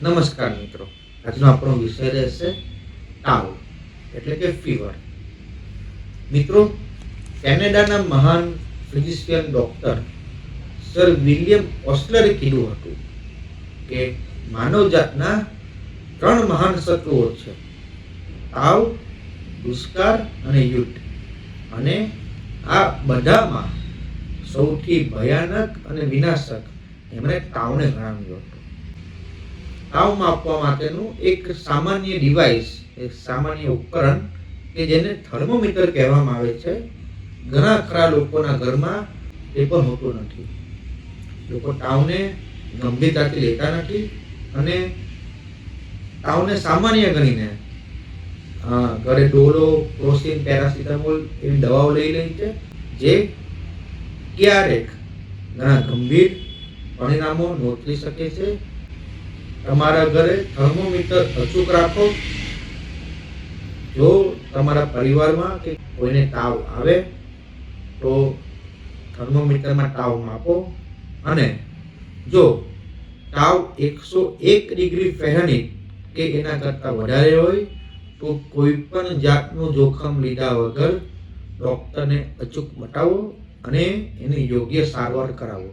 નમસ્કાર મિત્રો, આજનો આપણો વિષય રહેશે તાવ એટલે કે ફીવર. મિત્રો, કેનેડાના મહાન ફિઝિશિયન ડોક્ટર સર વિલિયમ ઓસ્લરે કીધું હતું કે માનવજાતના 3 મહાન શત્રુઓ છે: તાવ, દુષ્કાળ અને યુદ્ધ. અને આ બધામાં સૌથી ભયાનક અને વિનાશક એમણે તાવને ગણાવ્યો હતો. તાવ માપવા માટેનું એક સામાન્ય ડિવાઇસ, એક સામાન્ય ઉપકરણ કે જેને થર્મોમીટર કહેવામાં આવે છે, ઘણા ખરા લોકોના ઘરમાં એ પણ હોતું નથી. લોકો તાવને ગંભીરતાથી લેતા નથી અને તાવને સામાન્ય ગણીને ઘરે ડોલો, ક્રોસિન, પેરાસિટામોલ એવી દવાઓ લઈ લે છે, જે ક્યારેક ઘણા ગંભીર પરિણામો નોંધી શકે છે. તમારા ઘરે થર્મોમીટર અચૂક રાખો. જો તમારા પરિવારમાં કે કોઈને તાવ આવે તો થર્મોમીટરમાં તાવ માપો, અને જો તાવ 101 ડિગ્રી ફેરનહીટ કે એના કરતાં વધારે હોય તો કોઈ પણ જાતનું જોખમ લીધા વગર ડૉક્ટરને અચૂક બતાવો અને એની યોગ્ય સારવાર કરાવો.